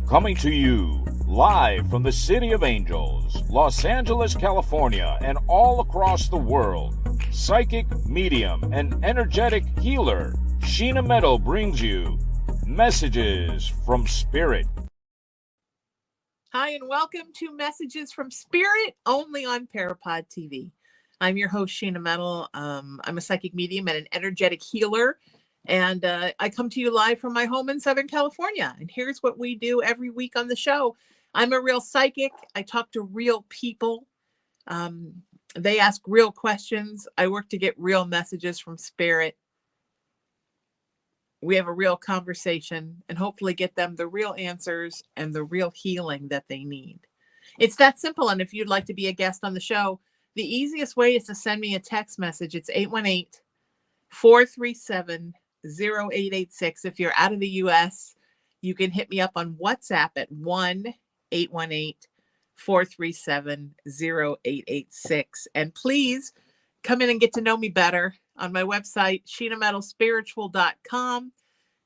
Coming to you live from the City of Angels, Los Angeles, California, and all across the world, psychic, medium, and energetic healer Sheena Metal brings you Messages from Spirit. Hi, and welcome to Messages from Spirit, only on PARAPOD TV. I'm your host, Sheena Metal. I'm a psychic medium and an energetic healer. And I come to you live from my home in Southern California. And here's what we do every week on the show. I'm a real psychic. I talk to real people. They ask real questions. I work to get real messages from Spirit. We have a real conversation and hopefully get them the real answers and the real healing that they need. It's that simple. And if you'd like to be a guest on the show, the easiest way is to send me a text message. It's 818-437-0886. If you're out of the US, you can hit me up on WhatsApp at 1-818-437-0886. And please come in and get to know me better on my website, sheenametalspiritual.com,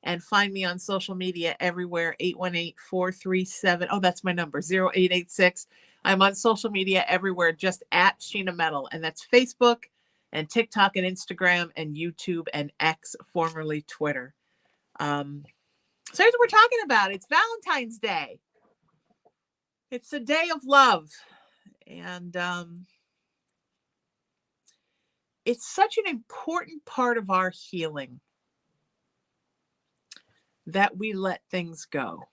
and find me on social media everywhere, 818-437. Oh, that's my number, 0886. I'm on social media everywhere, just at Sheena Metal, and that's Facebook and TikTok and Instagram and YouTube and X, formerly Twitter. So here's what we're talking about. It's Valentine's Day. It's a day of love. And it's such an important part of our healing that we let things go.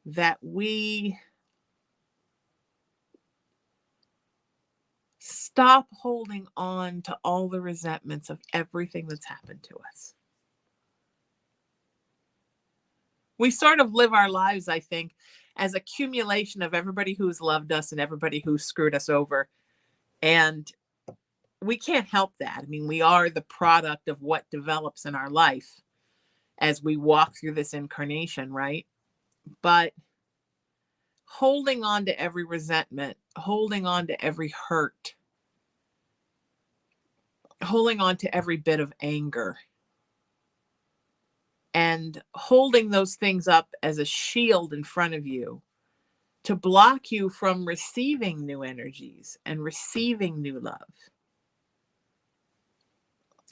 That we stop holding on to all the resentments of everything that's happened to us. We sort of live our lives, I think, as accumulation of everybody who's loved us and everybody who's screwed us over. And we can't help that. I mean, we are the product of what develops in our life as we walk through this incarnation, right? But holding on to every resentment, holding on to every hurt, holding on to every bit of anger, and holding those things up as a shield in front of you to block you from receiving new energies and receiving new love.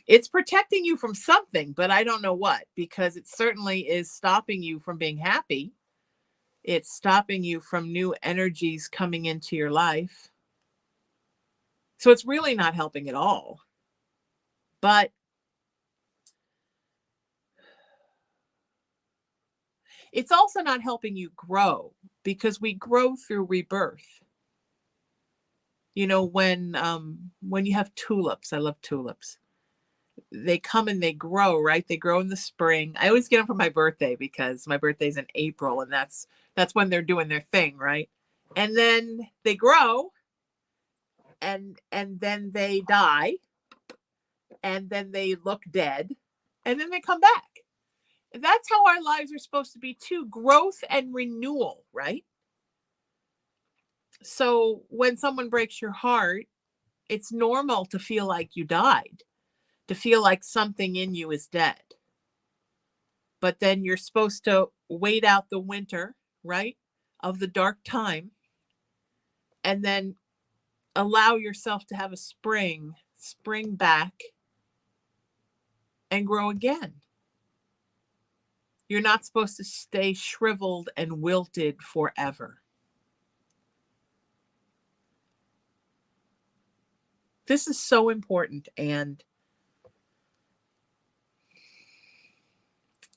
It's protecting you from something, but I don't know what, because it certainly is stopping you from being happy. It's stopping you from new energies coming into your life. So it's really not helping at all. But it's also not helping you grow, because we grow through rebirth. You know, when you have tulips, I love tulips. They come and they grow, right? They grow in the spring. I always get them for my birthday because my birthday's in April, and that's when they're doing their thing, right? And then they grow, and then they die, and then they look dead, and then they come back. And that's how our lives are supposed to be too, growth and renewal, right? So when someone breaks your heart, it's normal to feel like you died, to feel like something in you is dead. But then you're supposed to wait out the winter, right, of the dark time, and then allow yourself to have a spring back and grow again. You're not supposed to stay shriveled and wilted forever. This is so important. And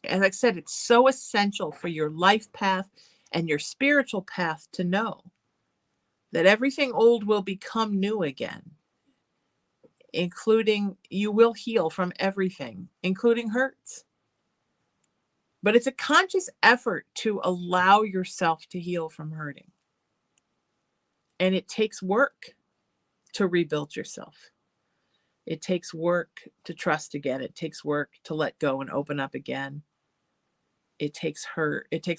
as I said, it's so essential for your life path and your spiritual path to know that everything old will become new again, including you will heal from everything, including hurts. But it's a conscious effort to allow yourself to heal from hurting. And it takes work to rebuild yourself. It takes work to trust again. It takes work to let go and open up again. It takes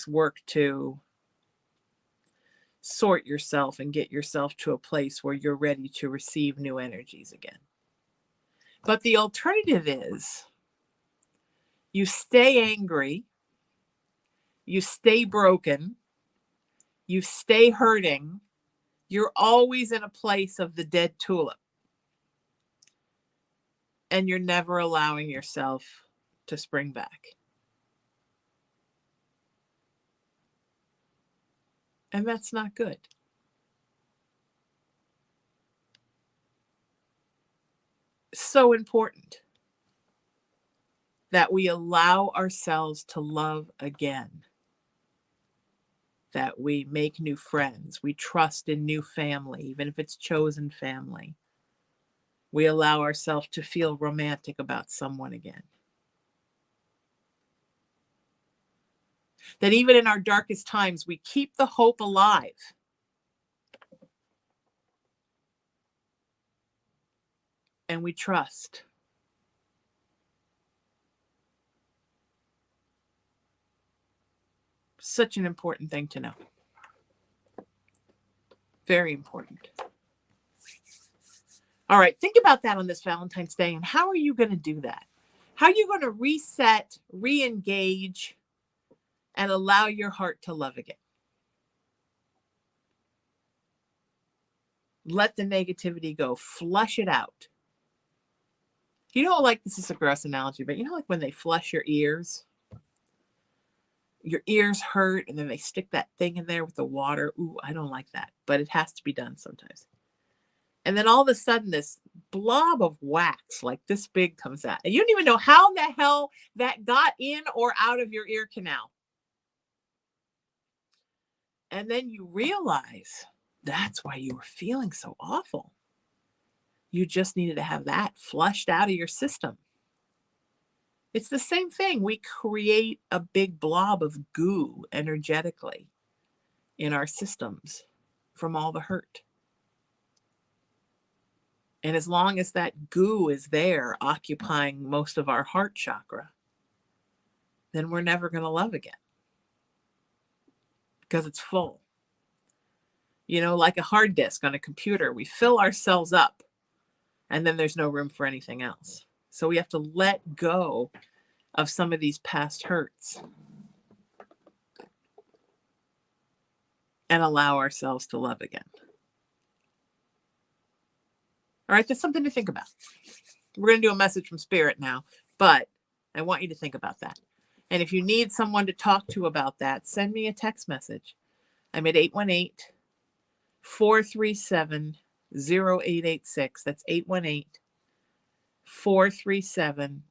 work to sort yourself and get yourself to a place where you're ready to receive new energies again. But the alternative is you stay angry you stay broken, you stay hurting, you're always in a place of the dead tulip. And you're never allowing yourself to spring back. And that's not good. So important that we allow ourselves to love again, that we make new friends, we trust in new family, even if it's chosen family. We allow ourselves to feel romantic about someone again. That even in our darkest times, we keep the hope alive. And we trust. Such an important thing to know. Very important. All right, think about that on this Valentine's Day, and how are you going to do that? How are you going to reset, re-engage, and allow your heart to love again? Let the negativity go. Flush it out. You know, like, this is a gross analogy, but you know, like when they flush your ears hurt and then they stick that thing in there with the water. Ooh, I don't like that, but it has to be done sometimes. And then all of a sudden this blob of wax like this big comes out. And you don't even know how the hell that got in or out of your ear canal. And then you realize that's why you were feeling so awful. You just needed to have that flushed out of your system. It's the same thing. We create a big blob of goo energetically in our systems from all the hurt. And as long as that goo is there occupying most of our heart chakra, then we're never going to love again because it's full. You know, like a hard disk on a computer, we fill ourselves up and then there's no room for anything else. So we have to let go of some of these past hurts and allow ourselves to love again. All right, that's something to think about. We're going to do a message from Spirit now, but I want you to think about that. And if you need someone to talk to about that, send me a text message. I'm at 818-437-0886. That's 818-437-0886.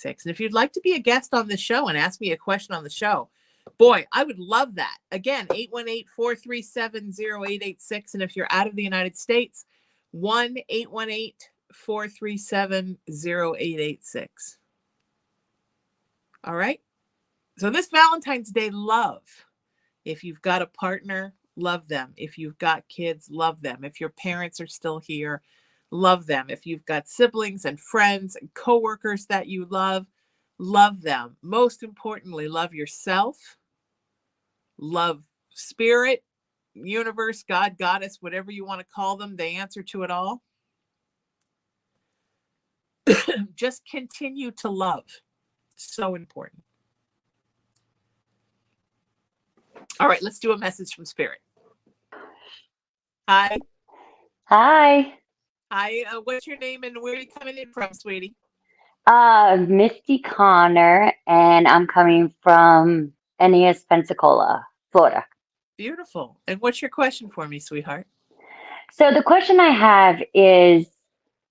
And if you'd like to be a guest on the show and ask me a question on the show, boy, I would love that. Again, 818-437-0886. And if you're out of the United States, 1-818-437-0886. All right. So this Valentine's Day, love. If you've got a partner, love them. If you've got kids, love them. If your parents are still here, love them. If you've got siblings and friends and coworkers that you love them. Most importantly, love yourself. Love Spirit, universe, God, Goddess, whatever you want to call them, the answer to it all. Just continue to love. So important. All right, let's do a message from Spirit. Hi. Hi. Hi. What's your name and where are you coming in from, sweetie? Misty Connor, and I'm coming from Ennis, Pensacola, Florida. Beautiful. And what's your question for me, sweetheart? So the question I have is,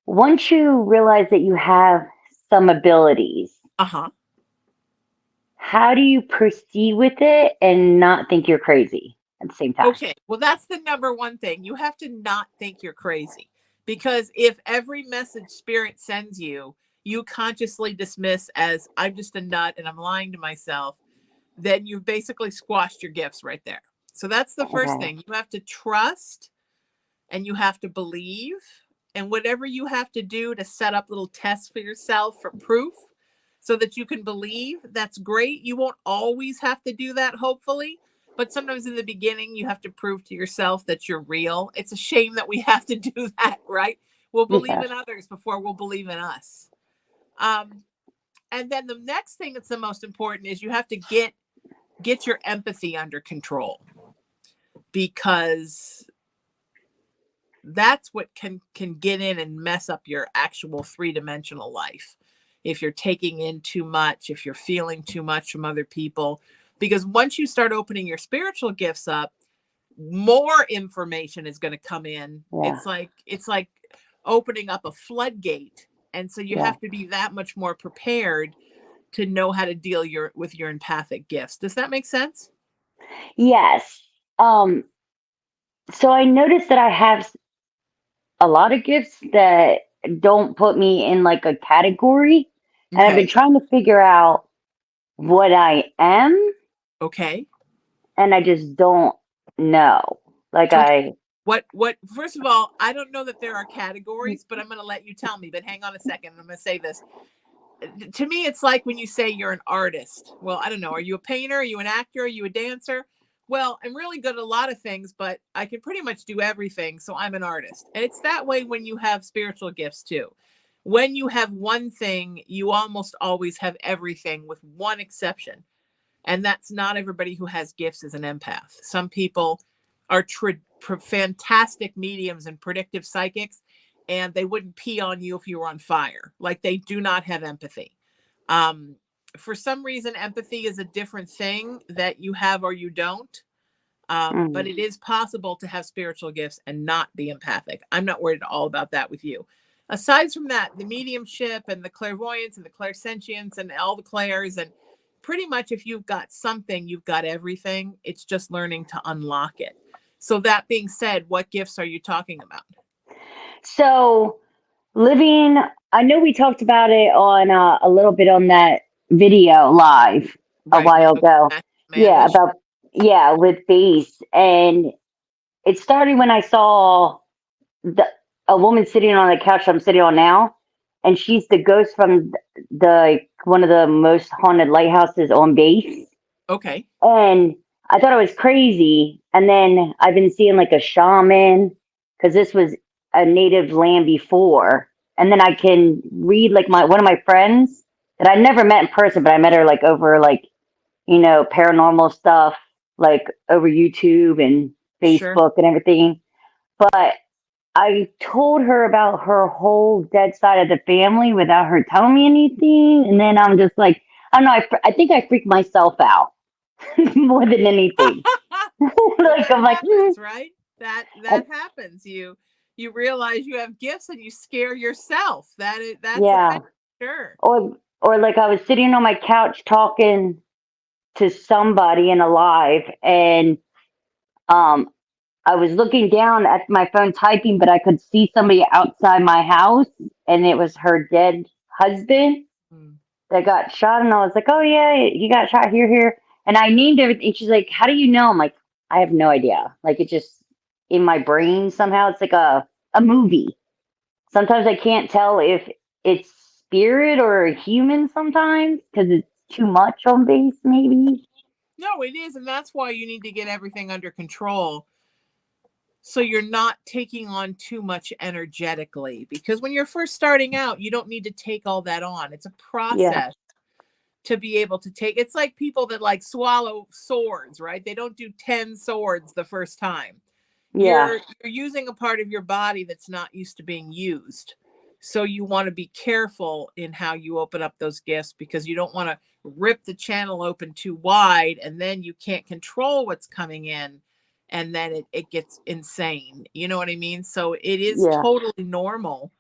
once you realize that you have some abilities, how do you proceed with it and not think you're crazy at the same time? Okay. Well, that's the number one thing. You have to not think you're crazy, because if every message Spirit sends you, you consciously dismiss as I'm just a nut and I'm lying to myself, then you've basically squashed your gifts right there. So that's the first thing. You have to trust and you have to believe, and whatever you have to do to set up little tests for yourself for proof so that you can believe, that's great. You won't always have to do that, hopefully, but sometimes in the beginning you have to prove to yourself that you're real. It's a shame that we have to do that, right? We'll believe in others before we'll believe in us. And then the next thing that's the most important is you have to get get your empathy under control, because that's what can get in and mess up your actual three-dimensional life. If you're taking in too much, if you're feeling too much from other people, because once you start opening your spiritual gifts up, more information is going to come in. Yeah. It's like opening up a floodgate. And so you Yeah. have to be that much more prepared to know how to deal with your empathic gifts. Does that make sense? Yes. So I noticed that I have a lot of gifts that don't put me in like a category. And I've been Okay. trying to figure out what I am, Okay. and I just don't know. Like Okay. What, first of all, I don't know that there are categories, but I'm going to let you tell me. But hang on a second. I'm going to say this. To me, it's like when you say you're an artist. Well, I don't know. Are you a painter? Are you an actor? Are you a dancer? Well, I'm really good at a lot of things, but I can pretty much do everything. So I'm an artist. And it's that way when you have spiritual gifts too. When you have one thing, you almost always have everything, with one exception. And that's not everybody who has gifts is an empath. Some people are fantastic mediums and predictive psychics, and they wouldn't pee on you if you were on fire. Like, they do not have empathy. For some reason, empathy is a different thing that you have or you don't. But it is possible to have spiritual gifts and not be empathic. I'm not worried at all about that with you. Aside from that, the mediumship and the clairvoyance and the clairsentience and all the clairs, and pretty much if you've got something, you've got everything. It's just learning to unlock it. So that being said, what gifts are you talking about? So I know we talked about it on a little bit on that video live a Right. while ago. Yeah, Amanda. with bass. And it started when I saw a woman sitting on the couch I'm sitting on now, and she's the ghost from the one of the most haunted lighthouses on base. Okay. And I thought it was crazy. And then I've been seeing like a shaman, because this was a native land before. And then I can read like one of my friends that I never met in person, but I met her like over like, paranormal stuff, like over YouTube and Sure. Facebook and everything. But I told her about her whole dead side of the family without her telling me anything. And then I'm just like, I don't know, I think I freaked myself out more than anything. Well, Like, that I'm like, happens, right? That and- happens. You realize you have gifts and you scare yourself. That's a yeah. thing. Sure. Or like I was sitting on my couch talking to somebody in a live, and um, I was looking down at my phone typing, but I could see somebody outside my house, and it was her dead husband Mm. that got shot. And I was like, oh yeah, he got shot here. And I named everything. She's like, how do you know? I'm like, I have no idea. Like, it just in my brain somehow. It's like a movie. Sometimes I can't tell if it's spirit or a human sometimes, because it's too much on base, maybe. No, it is, and that's why you need to get everything under control, so you're not taking on too much energetically. Because when you're first starting out, you don't need to take all that on. It's a Yeah. process to be able to take. It's like people that like swallow swords, right? They don't do 10 swords the first time. Yeah. You're using a part of your body that's not used to being used. So you want to be careful in how you open up those gifts, because you don't want to rip the channel open too wide, and then you can't control what's coming in, and then it gets insane. You know what I mean? So it is Yeah. totally normal.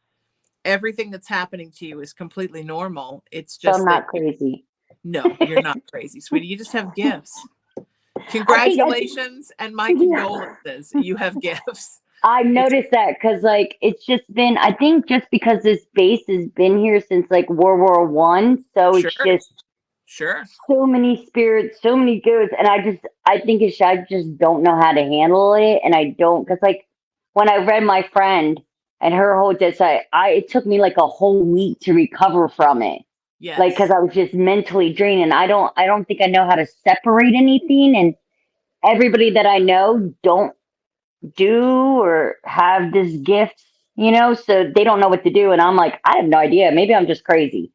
Everything that's happening to you is completely normal. It's So I'm just that not crazy. no, you're not crazy, sweetie. You just have gifts. I think, Congratulations and my yeah. condolences. You have gifts. I It's noticed that because, like, it's just been, I think just because this base has been here since like World War I, so sure, it's just sure. so many spirits, so many ghosts, and I think I just don't know how to handle it, and I don't, because like when I read my friend and her whole dead side, it took me like a whole week to recover from it, like because Yes. I was just mentally drained, and I don't think I know how to separate anything, and everybody that I know don't do or have this gift, so they don't know what to do, and I'm like, I have no idea. Maybe I'm just crazy.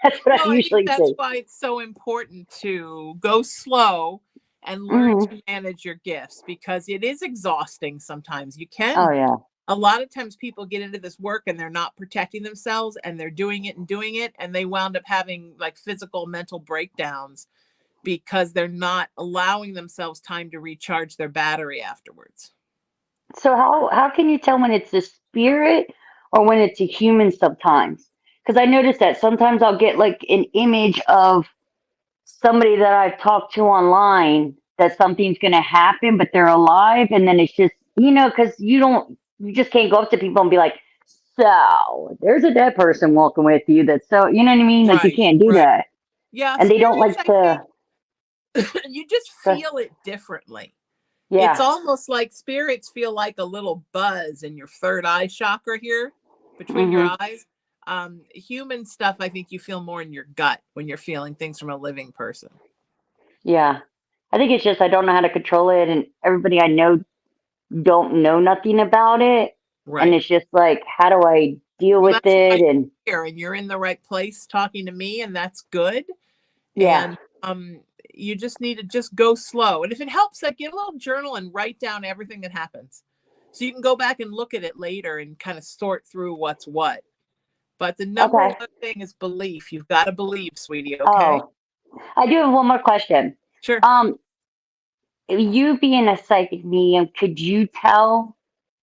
That's what I Well, I think usually that's say. why it's so important to go slow and learn Hmm. to manage your gifts, because it is exhausting sometimes. You Oh can, yeah. a lot of times people get into this work and they're not protecting themselves, and they're doing it and doing it, and they wound up having like physical mental breakdowns because they're not allowing themselves time to recharge their battery afterwards. So how can you tell when it's the spirit or when it's a human sometimes? Because I notice that sometimes I'll get like an image of somebody that I've talked to online that something's going to happen, but they're alive, and then it's just because you just can't go up to people and be like, so there's a dead person walking with you. That's so you know what I mean? Like you Right, can't do right. that, Yeah, and they don't spirits, like I to. think you just feel it differently. It's Yeah. almost like spirits feel like a little buzz in your third eye chakra here between your Hmm. eyes. Human stuff, I think you feel more in your gut when you're feeling things from a living person. Yeah. I think it's just I don't know how to control it, and everybody I know don't know nothing about it, and Right. it's just like, how do I deal Well, with that's why it? you're And here and you're in the right place talking to me, and that's good. yeah, And you just need to just go slow. And if it helps, like, get a little journal and write down everything that happens, so you can go back and look at it later and kind of sort through what's what. But the number okay. one thing is belief. You've got to believe, sweetie. Okay. Oh, I do have one more question. Sure. Um, you being a psychic medium, could you tell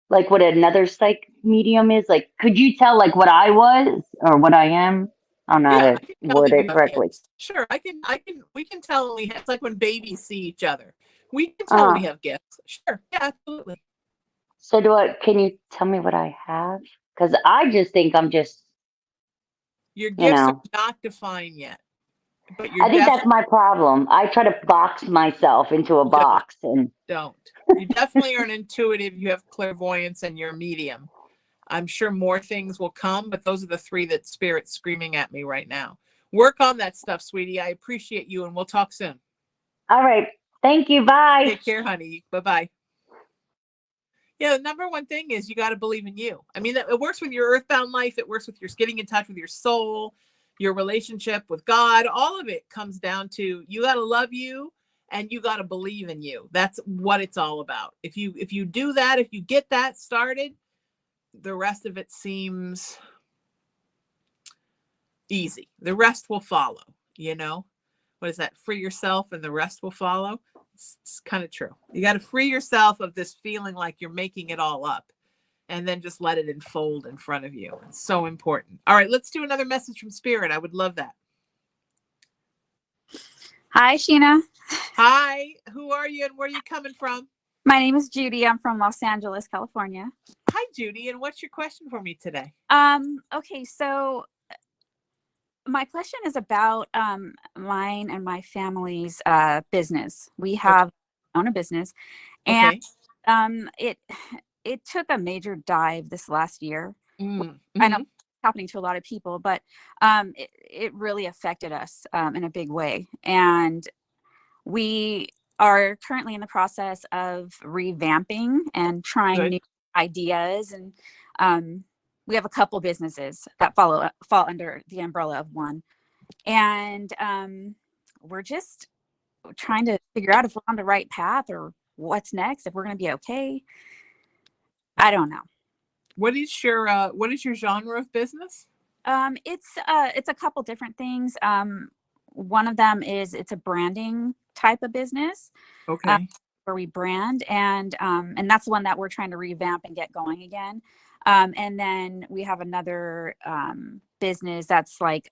like what another psychic medium is? Like, could you tell like what I was or what I am? I don't know how Yeah, to I can tell word that it you have correctly. gifts. Sure, we can tell when we have, it's like when babies see each other. We can tell we Uh, have gifts. Sure. Yeah, absolutely. so can you tell me what I have? Because I just think I'm just, Your you gifts are know, not defined yet, but you're I think that's definitely my problem. I try to box myself into a don't. box and Don't. You definitely are an intuitive. You have clairvoyance and you're a medium. I'm sure more things will come, but those are the three that spirit's screaming at me right now. Work on that stuff, sweetie. I appreciate you, and we'll talk soon. all right. Thank you. Bye. Take care, honey. Bye bye. Yeah, the number one thing is you got to believe in you. I mean, it works with your earthbound life. It works with your getting in touch with your soul, your relationship with God. All of it comes down to you got to love you and you got to believe in you. That's what it's all about. If you do that, if you get that started, the rest of it seems easy. The rest will follow, you know? What is that? Free yourself and the rest will follow. It's kind of true. You got to free yourself of this feeling like you're making it all up, and then just let it unfold in front of you. It's so important. All right, let's do another message from Spirit. I would love that. Hi, Sheena. Hi, who are you and where are you coming from? My name is Judy. I'm from Los Angeles, California. Hi, Judy, and what's your question for me today? Okay, so my question is about mine and my family's business. We Okay. have own a business, and Okay. it took a major dive this last year. I know Mm-hmm. it's happening to a lot of people, but it really affected us in a big way. And we are currently in the process of revamping and trying Good. new ideas. And we have a couple businesses that fall under the umbrella of one. And we're just trying to figure out if we're on the right path or what's next, if we're going to be okay. I don't know. What is your genre of business? It's a couple different things. One of them is it's a branding type of business. uh, Okay. where we brand, and that's the one that we're trying to revamp and get going again. And then we have another business that's like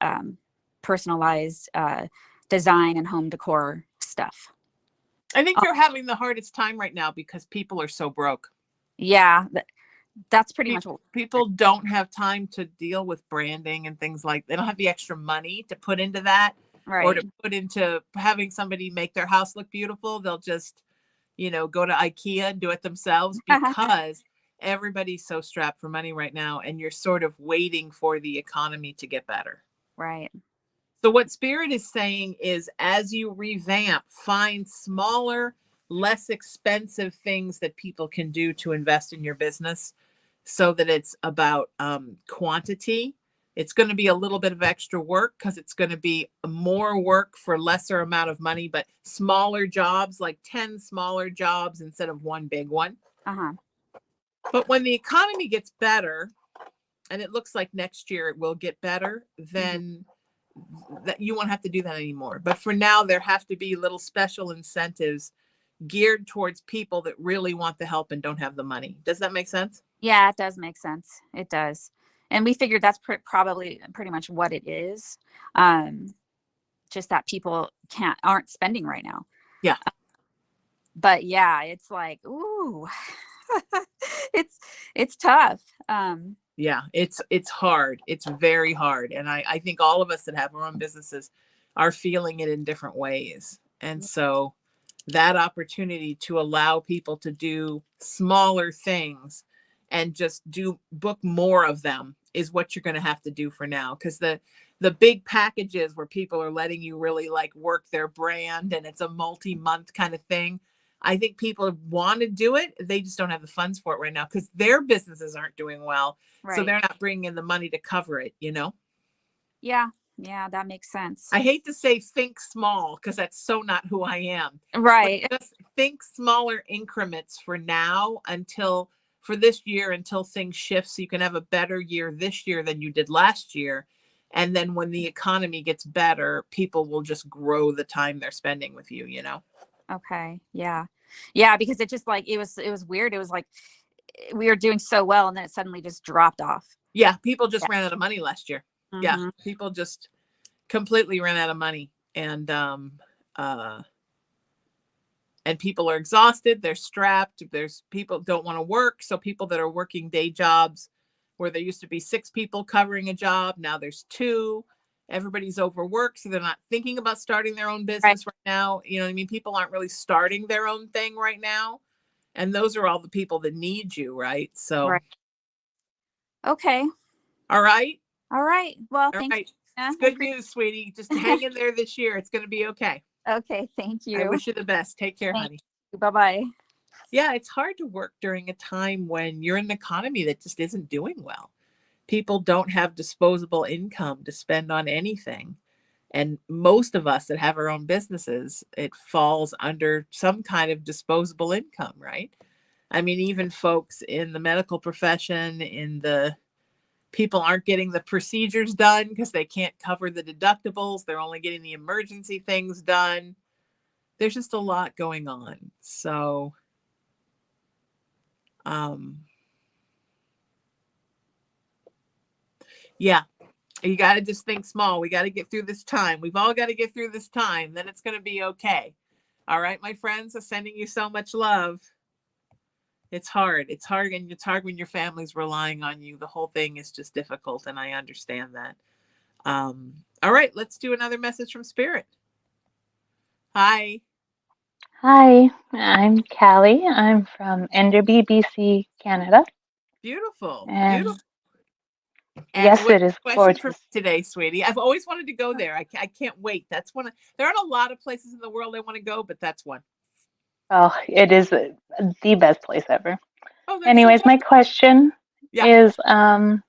personalized design and home decor stuff. I think Uh, you're having the hardest time right now because people are so broke. yeah, that's pretty much what. People don't have time to deal with branding and things like they don't have the extra money to put into that or Right. to put into having somebody make their house look beautiful. They'll just, go to IKEA and do it themselves because everybody's so strapped for money right now and you're sort of waiting for the economy to get better. Right. So what Spirit is saying is as you revamp, find smaller, less expensive things that people can do to invest in your business so that it's about quantity It's going to be a little bit of extra work because it's going to be more work for lesser amount of money, but smaller jobs, like 10 smaller jobs instead of one big one. Uh-huh. But when the economy gets better, and it looks like next year it will get better, then that you won't have to do that anymore. But for now, there have to be little special incentives geared towards people that really want the help and don't have the money. Does that make sense? Yeah, it does make sense. It does. And we figured that's probably pretty much what it is. Just that people aren't spending right now. Yeah. But yeah, it's like, ooh, it's tough. Yeah, it's hard. It's very hard. And I think all of us that have our own businesses are feeling it in different ways. And so that opportunity to allow people to do smaller things and just book more of them is what you're going to have to do for now. Because the big packages where people are letting you really like work their brand and it's a multi-month kind of thing, I think people want to do it. They just don't have the funds for it right now because their businesses aren't doing well. Right. So they're not bringing in the money to cover it, Yeah, that makes sense. I hate to say think small because that's so not who I am. Right. But just think smaller increments for now for this year until things shift so you can have a better year this year than you did last year. And then when the economy gets better, people will just grow the time they're spending with you, Okay. Yeah. Yeah, because it just like it was weird. It was like we were doing so well and then it suddenly just dropped off. Yeah, people just ran out of money last year. Yeah, people just completely ran out of money, and people are exhausted. They're strapped. There's people don't want to work, so people that are working day jobs where there used to be 6 people covering a job, now there's 2. Everybody's overworked, so they're not thinking about starting their own business right now. You know what I mean? People aren't really starting their own thing right now, and those are all the people that need you, right? So, right. Okay. All right. Well, All thanks. right. It's good news, sweetie. Just hang in there this year. It's going to be okay. Okay. Thank you. I wish you the best. Take care, honey. Bye-bye. Yeah, it's hard to work during a time when you're in an economy that just isn't doing well. People don't have disposable income to spend on anything. And most of us that have our own businesses, it falls under some kind of disposable income, right? I mean, even folks in the medical profession, people aren't getting the procedures done because they can't cover the deductibles. They're only getting the emergency things done. There's just a lot going on. So, yeah, you got to just think small. We got to get through this time. We've all got to get through this time. Then it's going to be okay. All right, my friends, I'm sending you so much love. It's hard. It's hard, and it's hard when your family's relying on you. The whole thing is just difficult, and I understand that. All right, let's do another message from Spirit. Hi. Hi, I'm Callie. I'm from Enderby, BC, Canada. Beautiful. And beautiful. And yes, what's it is the question for gorgeous. today, sweetie? I've always wanted to go there. I can't wait. There aren't a lot of places in the world I want to go, but that's one. Oh, it is the best place ever. Oh, that's Anyways, so my question Yeah. is, so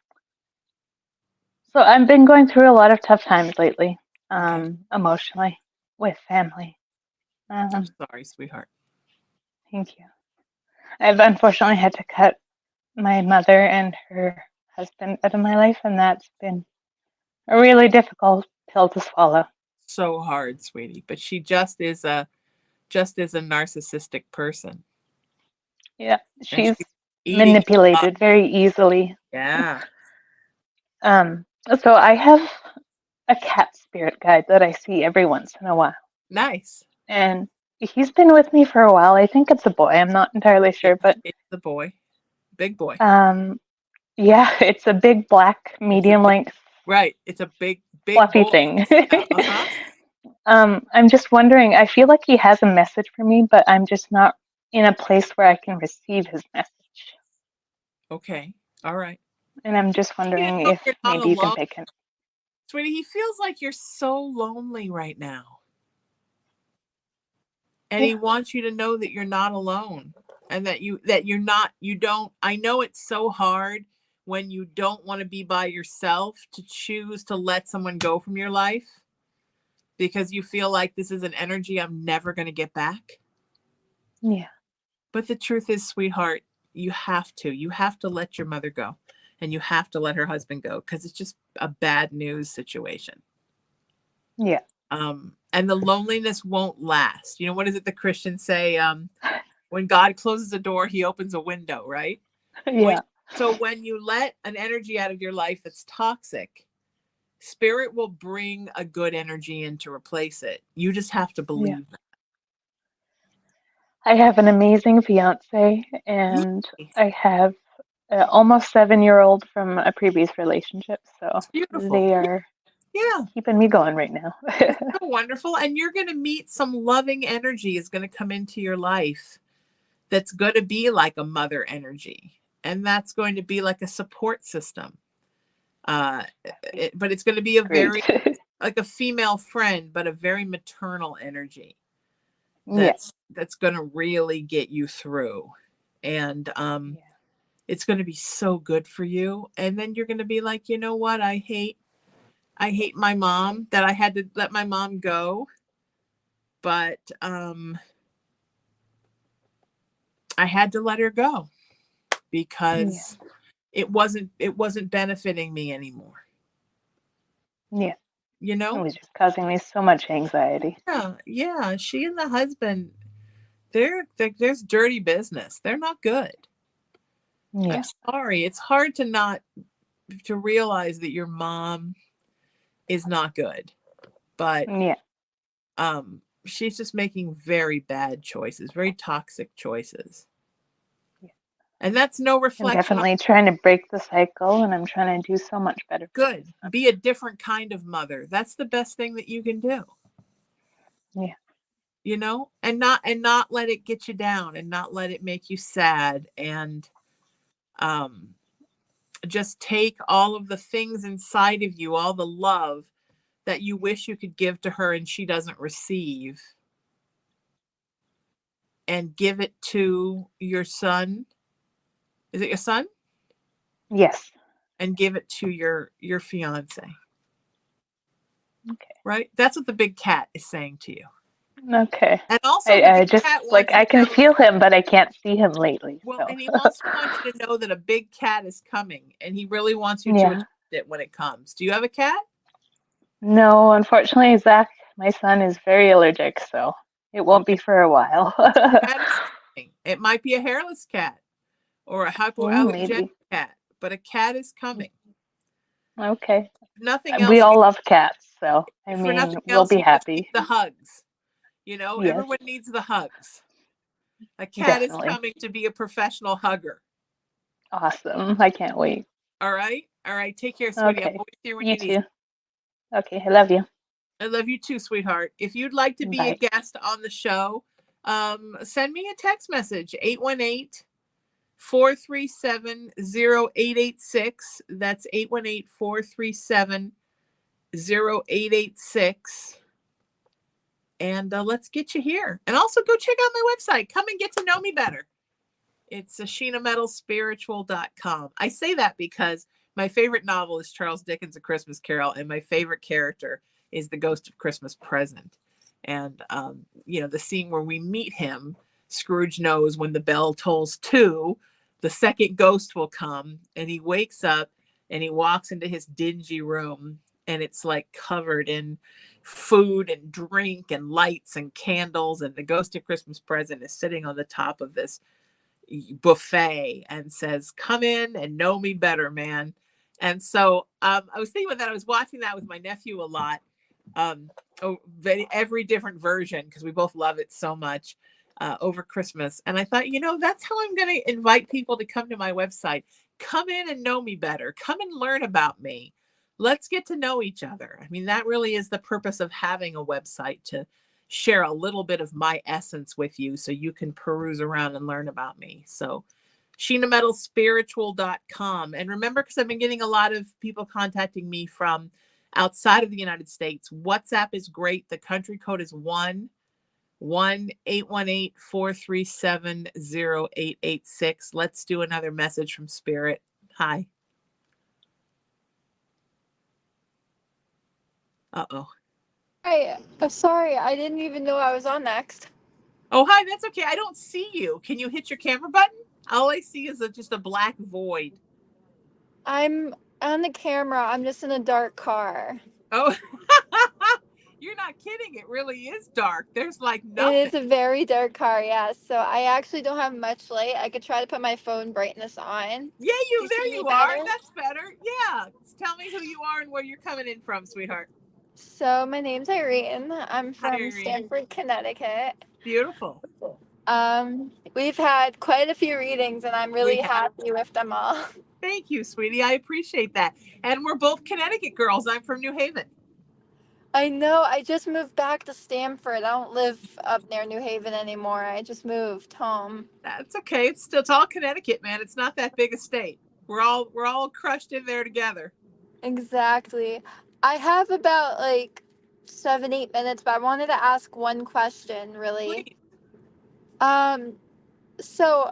I've been going through a lot of tough times lately, emotionally, with family. I'm sorry, sweetheart. Thank you. I've unfortunately had to cut my mother and her husband out of my life, and that's been a really difficult pill to swallow. So hard, sweetie. But she just is a narcissistic person. Yeah, she's manipulated very easily. Yeah. So I have a cat spirit guide that I see every once in a while. Nice. And he's been with me for a while. I think it's a boy. I'm not entirely sure, but it's a boy. Big boy. Yeah, it's a big black medium length. Right. It's a big fluffy boy. thing. Yeah, I'm just wondering, I feel like he has a message for me, but I'm just not in a place where I can receive his message. Okay. All right. And I'm just wondering if maybe you can pick him. Sweetie, he feels like you're so lonely right now. And he wants you to know that you're not alone, and that you're not, I know it's so hard when you don't want to be by yourself, to choose to let someone go from your life because you feel like this is an energy I'm never going to get back. Yeah. But the truth is, sweetheart, you have to let your mother go, and you have to let her husband go, because it's just a bad news situation. Yeah. And the loneliness won't last. You know, what is it the Christians say? When God closes a door, he opens a window, right? Yeah. So when you let an energy out of your life that's toxic, spirit will bring a good energy in to replace it. You just have to believe that. I have an amazing fiance, and Yay. I have an almost 7-year-old from a previous relationship. So It's beautiful. they are Yeah. keeping me going right now. So wonderful. And you're going to meet some loving energy is going to come into your life that's going to be like a mother energy. And that's going to be like a support system. But it's going to be a Great. very, like a female friend, but a very maternal energy. Yeah. That's going to really get you through. And it's going to be so good for you. And then you're going to be like, you know what? I hate my mom, that I had to let my mom go. But I had to let her go because it wasn't benefiting me anymore. Yeah. You It know? was just causing me so much anxiety. Yeah. She and the husband, there's dirty business. They're not good. Yeah. I'm sorry. It's hard to realize that your mom is not good, but Yeah. she's just making very bad choices, very toxic choices. Yeah. And that's no I'm reflection definitely trying to break the cycle, and I'm trying to do so much better. good. Be a different kind of mother. That's the best thing that you can do. Yeah. You know, and not let it get you down, and not let it make you sad, and just take all of the things inside of you, all the love that you wish you could give to her and she doesn't receive, and give it to your son. Is it your son? Yes. And give it to your fiance. Okay. Right? That's what the big cat is saying to you. Okay. And also the I big just cat like wants you I to can know, feel him, but I can't see him lately. well, So and he also wants you to know that a big cat is coming, and he really wants you to yeah. accept it when it comes. Do you have a cat? No, unfortunately, Zach, my son, is very allergic, so it won't be Okay. for a while. Cat is coming. It might be a hairless cat or a hypoallergenic Maybe. cat, but a cat is coming. Okay. If nothing We else, all love cats, so I for mean, nothing we'll else, be you just need happy. the hugs. You know, Yes, everyone needs the hugs. A cat is definitely. coming to be a professional hugger. Awesome. I can't wait. All right. All right. Take care, sweetie. I'm Okay. always here when You you need too. me. Okay. I love you. I love you too, sweetheart. If you'd like to be a Bye. guest on the show, send me a text message, 818-437-0886. That's 818-437-0886. And let's get you here. And also go check out my website. Come and get to know me better. It's sheenametalspiritual.com. I say that because my favorite novel is Charles Dickens' A Christmas Carol, and my favorite character is the Ghost of Christmas Present. And, the scene where we meet him, Scrooge knows when the bell tolls 2, the second ghost will come, and he wakes up and he walks into his dingy room, and it's like covered in food and drink and lights and candles, and the Ghost of Christmas Present is sitting on the top of this buffet and says, "Come in and know me better, man." And so I was thinking about that. I was watching that with my nephew a lot. Every different version, because we both love it so much, over Christmas. And I thought, that's how I'm going to invite people to come to my website. Come in and know me better. Come and learn about me. Let's get to know each other. I mean, that really is the purpose of having a website, to share a little bit of my essence with you so you can peruse around and learn about me. So sheenametalspiritual.com. And remember, because I've been getting a lot of people contacting me from outside of the United States, WhatsApp is great. The country code is 1-818-437-0886. Let's do another message from Spirit. Hi. Uh-oh. Hi, sorry, I didn't even know I was on next. Oh, hi, that's okay. I don't see you. Can you hit your camera button? All I see is just a black void. I'm on the camera. I'm just in a dark car. Oh, you're not kidding. It really is dark. There's like It nothing. is a very dark car, yes. So I actually don't have much light. I could try to put my phone brightness on. Yeah, You there see me you are. better? That's better. Yeah. Tell me who you are and where you're coming in from, sweetheart. So my name's Irene. I'm Hi, from Irene. Stamford, Connecticut. Beautiful. We've had quite a few readings, and I'm really We have. happy with them all. Thank you, sweetie. I appreciate that. And we're both Connecticut girls. I'm from New Haven. I know. I just moved back to Stamford. I don't live up near New Haven anymore. I just moved home. That's okay. It's all Connecticut, man. It's not that big a state. We're all crushed in there together. Exactly. I have about like 7, 8 minutes, but I wanted to ask one question, really. Please. Um, so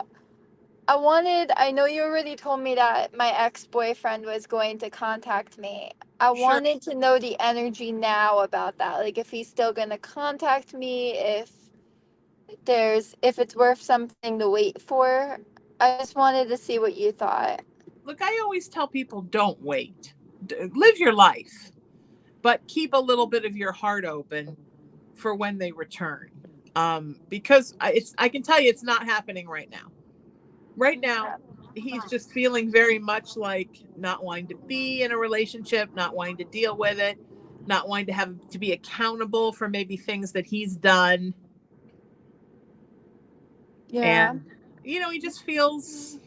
I know you already told me that my ex-boyfriend was going to contact me. I Sure. wanted to know the energy now about that. Like if he's still gonna contact me, if it's worth something to wait for. I just wanted to see what you thought. Look, I always tell people don't wait. Live your life, but keep a little bit of your heart open for when they return. Because I can tell you it's not happening right now. Right now, he's just feeling very much like not wanting to be in a relationship, not wanting to deal with it, not wanting to have to be accountable for maybe things that he's done. Yeah. And he just feels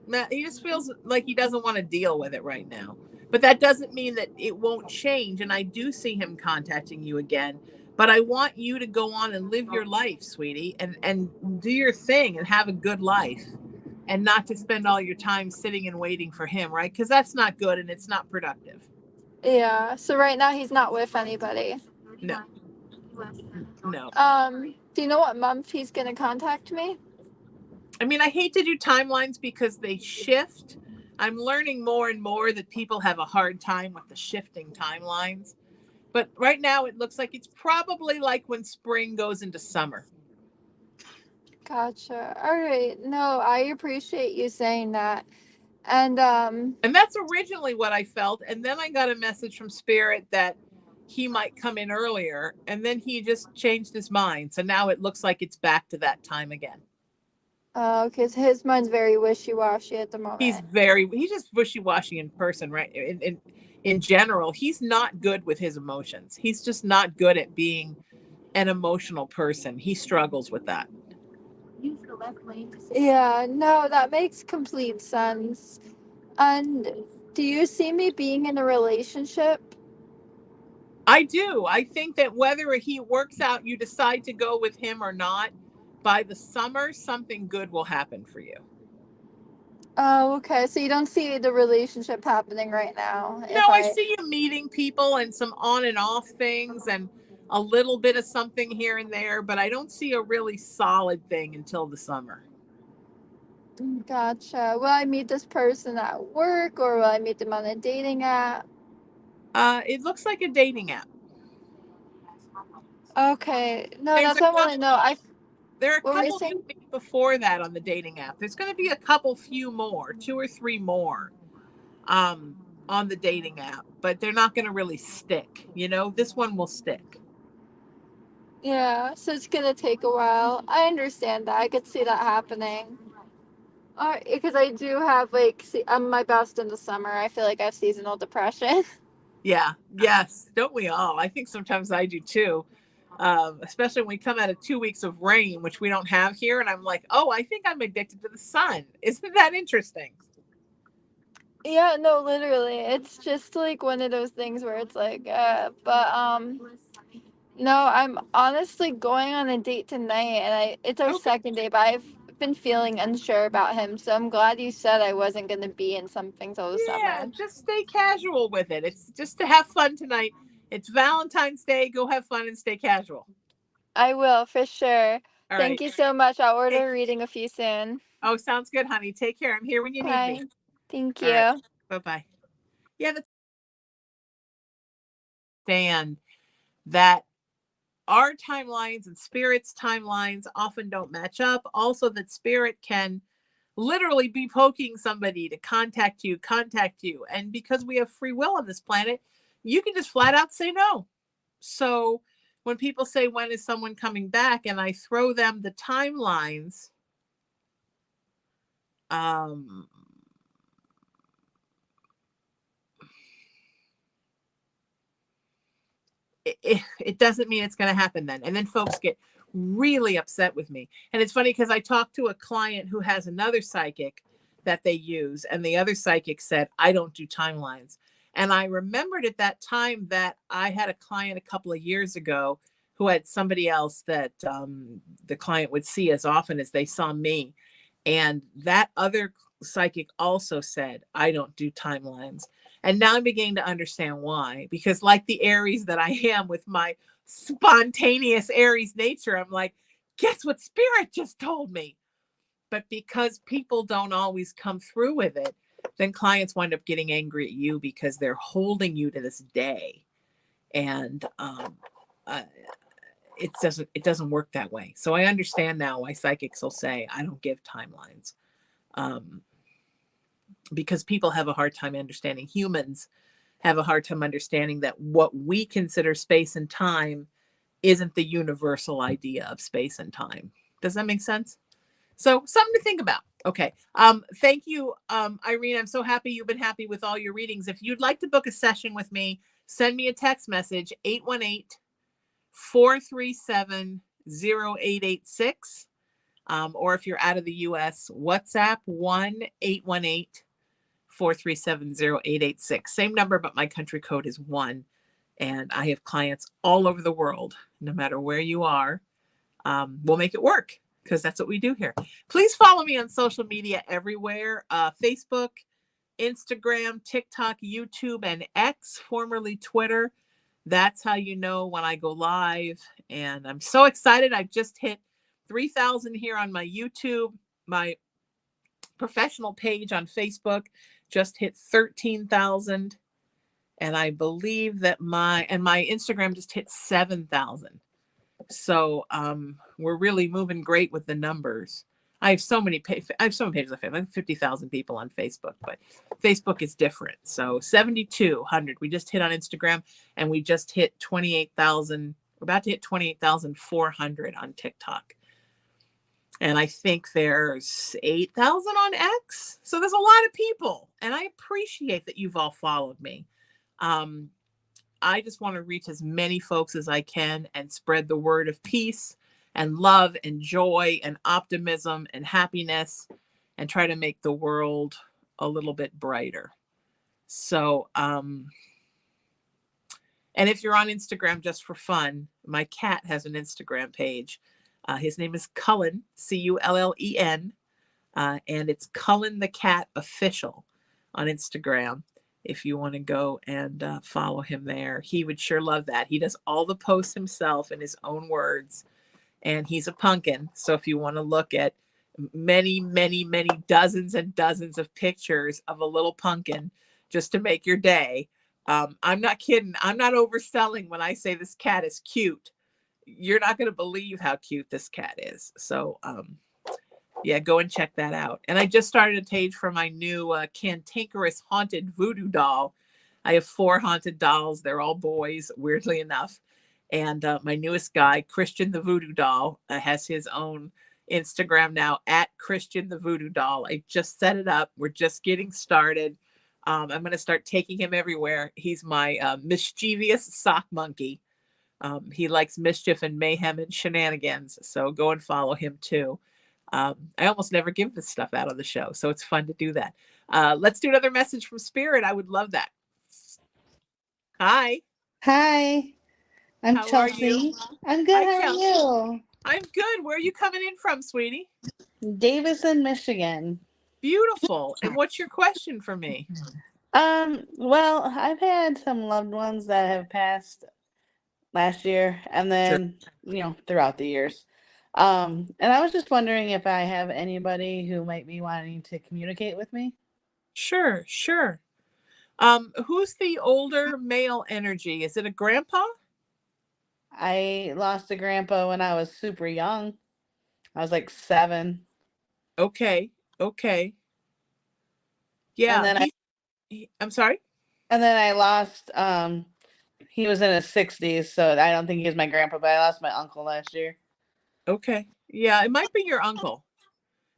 like he doesn't want to deal with it right now. But that doesn't mean that it won't change. And I do see him contacting you again. But I want you to go on and live your life, sweetie, and do your thing and have a good life, and not to spend all your time sitting and waiting for him, right? Because that's not good and it's not productive. Yeah. So right now he's not with anybody. No. No. Do you know what month he's gonna contact me? I mean, I hate to do timelines because they shift. I'm learning more and more that people have a hard time with the shifting timelines. But right now it looks like it's probably like when spring goes into summer. Gotcha. All right. No, I appreciate you saying that. And And that's originally what I felt. And then I got a message from Spirit that he might come in earlier. And then he just changed his mind. So now it looks like it's back to that time again. because his mind's very wishy-washy at the He's moment. just wishy-washy in person, right? In general, he's not good with his emotions. He's just not good at being an emotional person. He struggles with that. Yeah, no, that makes complete sense. And do you see me being in a relationship? I do. I think that whether he works out, you decide to go with him or not, by the summer, something good will happen for you. Oh, okay. So you don't see the relationship happening right now. No, I see you meeting people and some on and off things and a little bit of something here and there, but I don't see a really solid thing until the summer. Gotcha. Will I meet this person at work or will I meet them on a dating app? It looks like a dating app. Okay. No, There's that's a what I want couple. to know. There are a What were you couple you saying? meet before that on the dating app. There's going to be a few more, 2 or 3 more, on the dating app, but they're not going to really stick. This one will stick. Yeah, so it's gonna take a while. I understand that. I could see that happening. Because I do have I'm my best in the summer. I feel like I have seasonal depression. Yeah. Yes. Don't we all? I think sometimes I do too. Especially when we come out of 2 weeks of rain, which we don't have here. And I'm like, oh, I think I'm addicted to the sun. Isn't that interesting? Yeah, no, literally. It's just like one of those things where it's like, no, I'm honestly going on a date tonight, and it's our Okay. second date, but I've been feeling unsure about him, so I'm glad you said I wasn't gonna be in something till the Yeah, summer. just stay casual with it. It's just to have fun tonight. It's Valentine's Day. Go have fun and stay casual. I will, for sure. All Thank right. you so much. I'll order a reading of you soon. Oh, sounds good, honey. Take care. I'm here when you need me. Bye. Thank All right. you. Bye-bye. Yeah, that's understand that our timelines and spirit's timelines often don't match up. Also, that spirit can literally be poking somebody to contact you. And because we have free will on this planet, you can just flat out say no. So when people say, when is someone coming back? And I throw them the timelines, it doesn't mean it's going to happen then. And then folks get really upset with me. And it's funny because I talked to a client who has another psychic that they use, and the other psychic said, I don't do timelines. And I remembered at that time that I had a client a couple of years ago who had somebody else that the client would see as often as they saw me. And that other psychic also said, I don't do timelines. And now I'm beginning to understand why, because like the Aries that I am with my spontaneous Aries nature, I'm like, guess what spirit just told me? But because people don't always come through with it, then clients wind up getting angry at you because they're holding you to this day. And it doesn't work that way. So I understand now why psychics will say, I don't give timelines. Because people have a hard time understanding, humans have a hard time understanding that what we consider space and time isn't the universal idea of space and time. Does that make sense? So something to think about. Okay. Thank you, Irene. I'm so happy you've been happy with all your readings. If you'd like to book a session with me, send me a text message, 818-437-0886. Or if you're out of the US, WhatsApp 1-818-437-0886. Same number, but my country code is 1. And I have clients all over the world. No matter where you are, we'll make it work, because that's what we do here. Please follow me on social media everywhere. Facebook, Instagram, TikTok, YouTube, and X, formerly Twitter. That's how you know when I go live. And I'm so excited. I've just hit 3,000 here on my YouTube. My professional page on Facebook just hit 13,000. And I believe that my Instagram just hit 7,000. So we're really moving great with the numbers. I have so many pages on Facebook. I have 50,000 people on Facebook, but Facebook is different. So 7,200 we just hit on Instagram, and we just hit 28,000. We're about to hit 28,400 on TikTok. And I think there's 8,000 on X. So there's a lot of people, and I appreciate that you've all followed me. I just want to reach as many folks as I can and spread the word of peace and love and joy and optimism and happiness, and try to make the world a little bit brighter. So, and if you're on Instagram just for fun, my cat has an Instagram page. His name is Cullen, Cullen, and it's Cullen the Cat Official on Instagram. If you want to go and follow him there, he would sure love that. He does all the posts himself in his own words, and he's a pumpkin. So if you want to look at many, many, many dozens and dozens of pictures of a little pumpkin just to make your day, I'm not kidding. I'm not overselling when I say this cat is cute. You're not going to believe how cute this cat is. So, yeah, go and check that out. And I just started a page for my new cantankerous haunted voodoo doll. I have 4 haunted dolls. They're all boys, weirdly enough. And my newest guy, Christian the Voodoo Doll, has his own Instagram now, at Christian the Voodoo Doll. I just set it up. We're just getting started. I'm going to start taking him everywhere. He's my mischievous sock monkey. He likes mischief and mayhem and shenanigans. So go and follow him too. I almost never give this stuff out on the show, so it's fun to do that. Let's do another message from Spirit. I would love that. Hi. Hi, I'm How are Chelsea. you? I'm good. Hi, How Chelsea. are you? I'm good. Where are you coming in from, sweetie? Davison, Michigan. Beautiful. And what's your question for me? Well, I've had some loved ones that have passed last year, and then throughout the years. And I was just wondering if I have anybody who might be wanting to communicate with me. Sure. Who's the older male energy? Is it a grandpa? I lost a grandpa when I was super young. I was like 7. Okay. Okay. And Yeah, then I I'm sorry. I lost he was in his 60s, so I don't think he was my grandpa, but I lost my uncle last year. Okay. Yeah, it might be your uncle.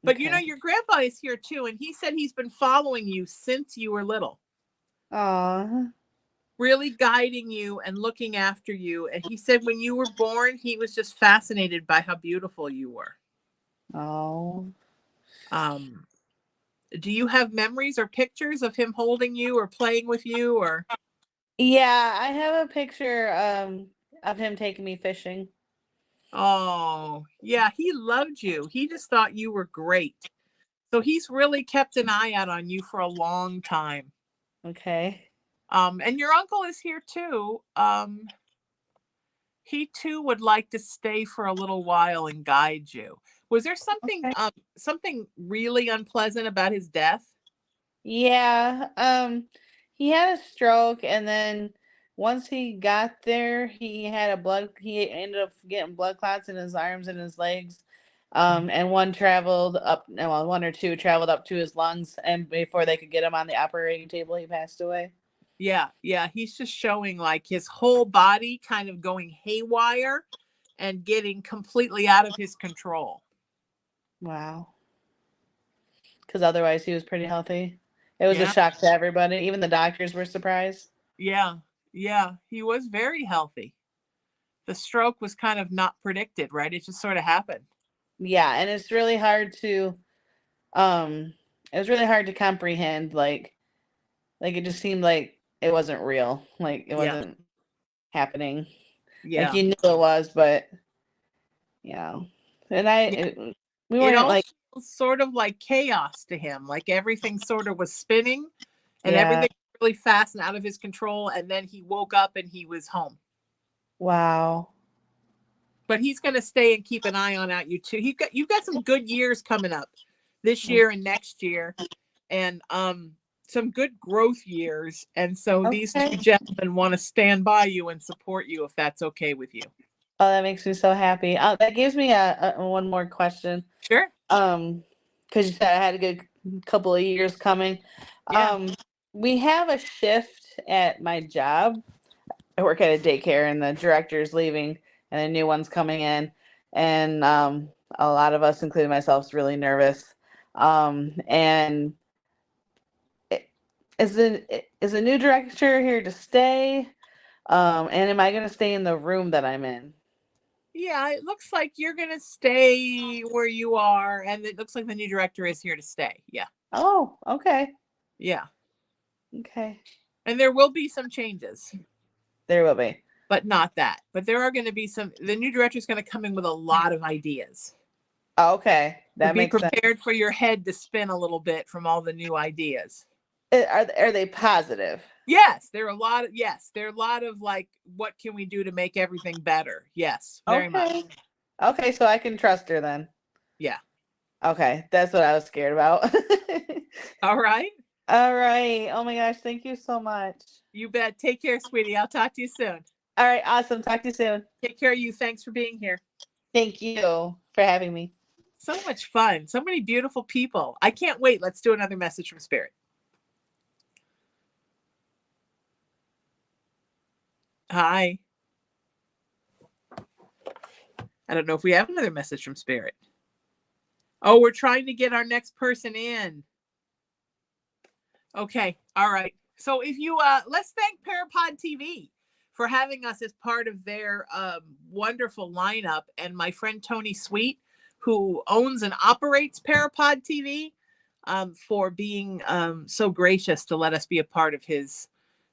But Okay. your grandpa is here too, and he said he's been following you since you were little, Aw. really guiding you and looking after you. And he said when you were born, he was just fascinated by how beautiful you were. Oh. Um, do you have memories or pictures of him holding you or playing with you or? Yeah, I have a picture of him taking me fishing. Oh, yeah, he loved you. He just thought you were great. So he's really kept an eye out on you for a long time. Okay. And your uncle is here too. He too would like to stay for a little while and guide you. Was there something Okay. something really unpleasant about his death? Yeah, he had a stroke, and then once he got there, he ended up getting blood clots in his arms and his legs. And one or two traveled up to his lungs, and before they could get him on the operating table, he passed away. Yeah, yeah, he's just showing like his whole body kind of going haywire and getting completely out of his control. Wow. Because otherwise he was pretty healthy. It was a Yeah, shock to everybody. Even the doctors were surprised. yeah, yeah. He was very healthy. The stroke was kind of not predicted, right? It just sort of happened. Yeah, and it's really hard to it was really hard to comprehend, like it just seemed like it wasn't real. Like it Yeah, wasn't happening. Like yeah. you knew it was, but yeah. And Yeah. we It weren't all like, feels sort of like chaos to him, like everything sort of was spinning and yeah. everything was really fast and out of his control. And then he woke up and he was home. Wow. But he's going to stay and keep an eye on out you too. You've got some good years coming up this year and next year, and some good growth years. And so these two Okay. gentlemen want to stand by you and support you if that's okay with you. Oh, that makes me so happy. That gives me a one more question. Sure. Because you said I had a good couple of years coming. Yeah. We have a shift at my job. I work at a daycare, and the director's leaving, and a new one's coming in, and a lot of us, including myself, is really nervous. And i- is the new director here to stay? And am I going to stay in the room that I'm in? Yeah, it looks like you're going to stay where you are. And it looks like the new director is here to stay. Yeah. Oh, okay. Yeah. Okay. And there will be some changes, There will be. but not that. But there are going to be the new director is going to come in with a lot of ideas. Okay. So That be makes sense. prepared for your head to spin a little bit from all the new ideas. Are they positive? Yes, there are a lot of like, what can we do to make everything better? Yes, very much. Okay. Okay, so I can trust her then. Yeah. Okay, that's what I was scared about. All right. All right. Oh my gosh, thank you so much. You bet. Take care, sweetie. I'll talk to you soon. All right, awesome. Talk to you soon. Take care of you. Thanks for being here. Thank you for having me. So much fun. So many beautiful people. I can't wait. Let's do another message from Spirit. Hi. I don't know if we have another message from Spirit. Oh, we're trying to get our next person in. Okay. All right. So if you let's thank Parapod TV for having us as part of their wonderful lineup, and my friend Tony Sweet, who owns and operates Parapod TV, for being so gracious to let us be a part of his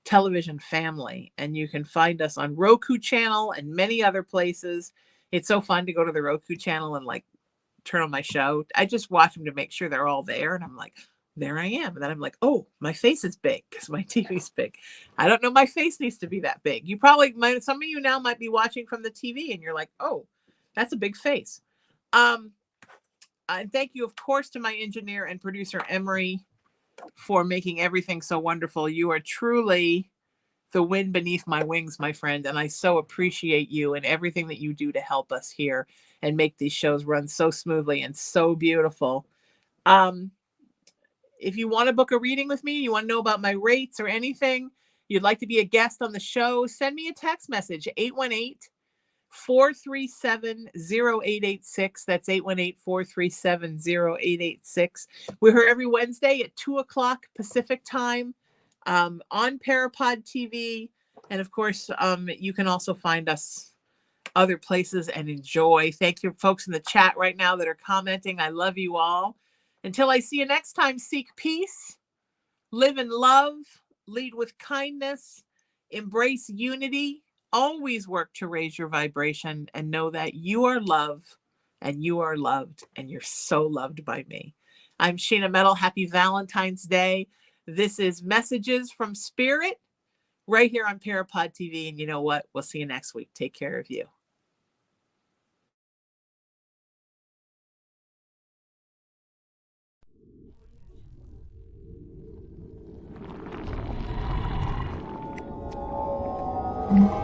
television family. And you can find us on Roku channel and many other places. It's so fun to go to the Roku channel and like turn on my show. I just watch them to make sure they're all there. And I'm like, there I am. And then I'm like, oh, my face is big because my TV's big. I don't know. My face needs to be that big. Some of you now might be watching from the TV and you're like, oh, that's a big face. And thank you, of course, to my engineer and producer, Emery. for making everything so wonderful. You are truly the wind beneath my wings, my friend, and I so appreciate you and everything that you do to help us here and make these shows run so smoothly and so beautiful. If you want to book a reading with me, you want to know about my rates or anything, you'd like to be a guest on the show, send me a text message, 818-437-0886. That's 818-437-0886. We're here every Wednesday at 2 o'clock Pacific time on Parapod TV. And of course, you can also find us other places and enjoy. Thank you, folks in the chat right now that are commenting. I love you all. Until I see you next time, seek peace, live in love, lead with kindness, embrace unity, always work to raise your vibration, and know that you are love and you are loved and you're so loved by me. I'm Sheena Metal. Happy Valentine's Day. This is Messages from Spirit right here on Parapod TV. And you know what? We'll see you next week. Take care of you. Mm-hmm.